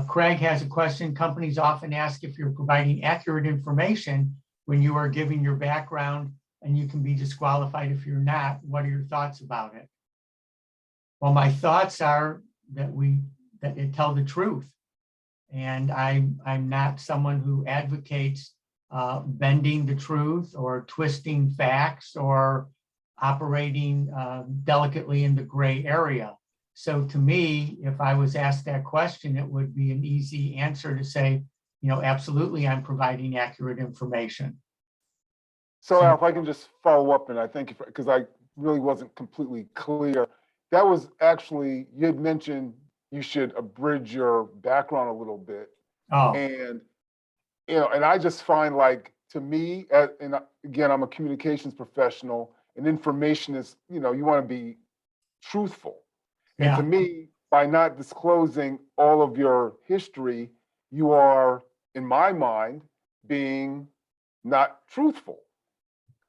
Craig has a question. Companies often ask if you're providing accurate information when you are giving your background, and you can be disqualified if you're not. What are your thoughts about it? Well, my thoughts are that it tell the truth. And I'm not someone who advocates bending the truth or twisting facts or operating delicately in the gray area. So to me, if I was asked that question, it would be an easy answer to say, absolutely, I'm providing accurate information. So Al, if I can just follow up, and I thank you because I really wasn't completely clear. That was actually, you had mentioned you should abridge your background a little bit. Oh. And, and I just find, like, to me, and again, I'm a communications professional, and information is, you want to be truthful. And Yeah. to me, by not disclosing all of your history, you are, in my mind, being not truthful.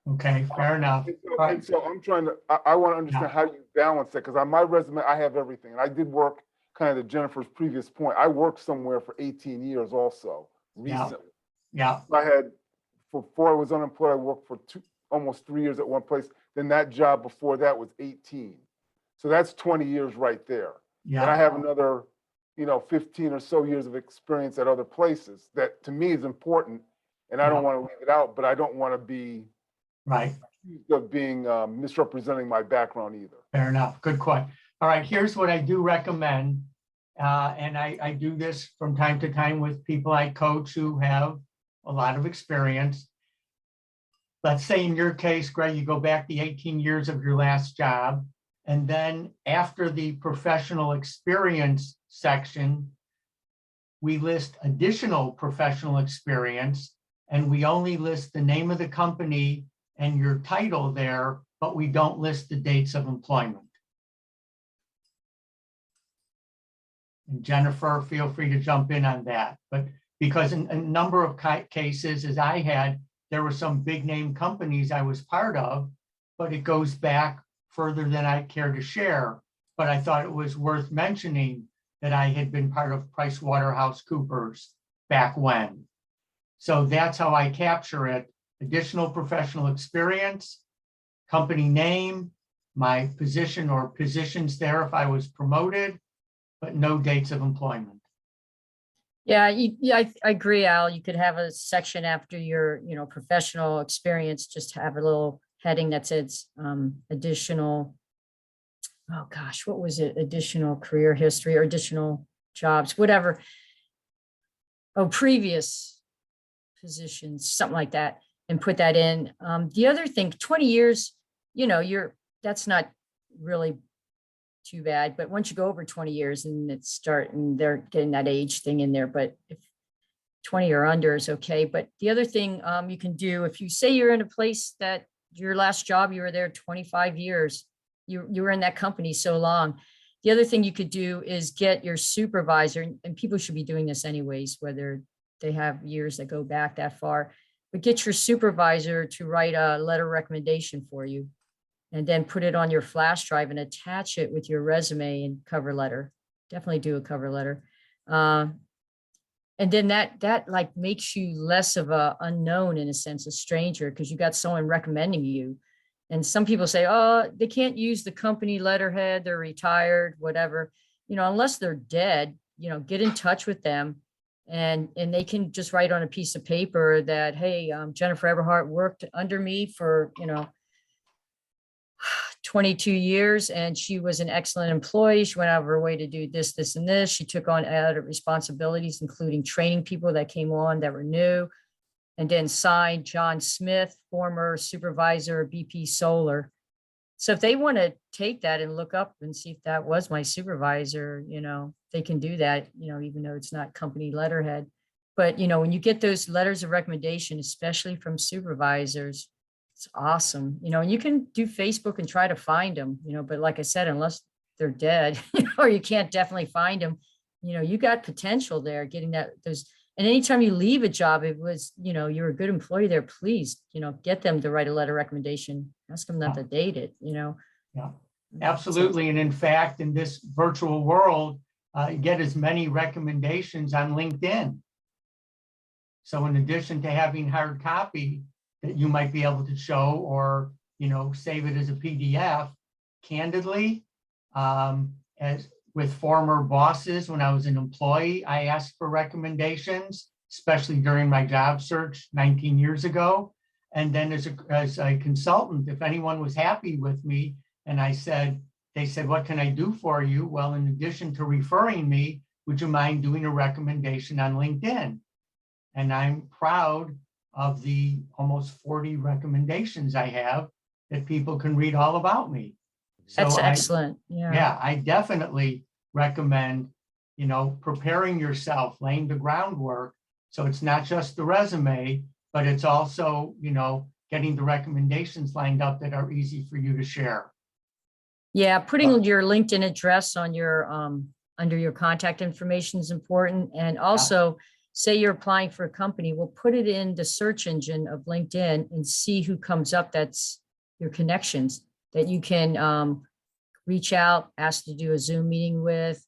Okay, fair enough. And so I'm trying to, I want to understand how you balance that, because on my resume, I have everything. And I did work, kind of to Jennifer's previous point, I worked somewhere for 18 years also, recently. Yeah. I had, before I was unemployed, I worked for almost 3 years at one place. Then that job before that was 18. So that's 20 years right there. Yeah. And I have another, 15 or so years of experience at other places that to me is important. And I don't want to leave it out, but I don't want to be accused of being misrepresenting my background either. Fair enough. Good question. All right, here's what I do recommend. And I do this from time to time with people I coach who have a lot of experience. Let's say in your case, Greg, you go back the 18 years of your last job. And then after the professional experience section, we list additional professional experience, and we only list the name of the company and your title there, but we don't list the dates of employment. And Jennifer, feel free to jump in on that. But because in a number of cases, as I had, there were some big name companies I was part of, but it goes back further than I care to share. But I thought it was worth mentioning that I had been part of PricewaterhouseCoopers back when. So that's how I capture it. Additional professional experience, company name, my position or positions there if I was promoted, but no dates of employment. Yeah, I agree, Al. You could have a section after your, professional experience, just have a little heading that says additional, oh gosh, what was it? Additional career history or additional jobs, whatever. Oh, previous positions, something like that, and put that in. The other thing, 20 years, that's not really too bad, but once you go over 20 years and they're getting that age thing in there, but if 20 or under is okay. But the other thing you can do, if you say you're in a place that your last job, you were there 25 years, you were in that company so long. The other thing you could do is get your supervisor, and people should be doing this anyways, whether they have years that go back that far, but get your supervisor to write a letter of recommendation for you, and then put it on your flash drive and attach it with your resume and cover letter. Definitely do a cover letter. And then that like makes you less of a unknown, in a sense, a stranger, because you got someone recommending you. And some people say, oh, they can't use the company letterhead, they're retired, whatever, unless they're dead, get in touch with them, and they can just write on a piece of paper that, hey, Jennifer Eberhardt worked under me for, 22 years, and she was an excellent employee. She went out of her way to do this, this, and this. She took on added responsibilities, including training people that came on that were new. And then signed John Smith, former supervisor of BP Solar. So if they want to take that and look up and see if that was my supervisor, they can do that, even though it's not company letterhead. But, when you get those letters of recommendation, especially from supervisors, it's awesome, and you can do Facebook and try to find them, but like I said, unless they're dead, or you can't definitely find them, you got potential there getting those. And anytime you leave a job, it was, you're a good employee there, please, get them to write a letter of recommendation, ask them not to date it, Yeah, absolutely. And in fact, in this virtual world, get as many recommendations on LinkedIn. So in addition to having hard copy that you might be able to show or, save it as a PDF, candidly, as with former bosses, when I was an employee, I asked for recommendations, especially during my job search 19 years ago. And then as a consultant, if anyone was happy with me and they said, what can I do for you? Well, in addition to referring me, would you mind doing a recommendation on LinkedIn? And I'm proud of the almost 40 recommendations I have that people can read all about me. That's excellent. Yeah, I definitely recommend, preparing yourself, laying the groundwork. So it's not just the resume, but it's also, getting the recommendations lined up that are easy for you to share. Yeah, putting your LinkedIn address on your under your contact information is important. And also, say you're applying for a company, we'll put it in the search engine of LinkedIn and see who comes up. That's your connections that you can reach out, ask to do a Zoom meeting with,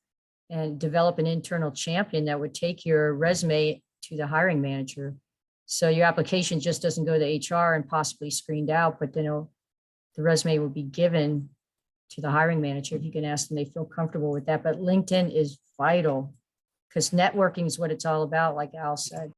and develop an internal champion that would take your resume to the hiring manager. So your application just doesn't go to HR and possibly screened out, but then the resume will be given to the hiring manager if you can ask them, they feel comfortable with that. But LinkedIn is vital because networking is what it's all about, like Al said.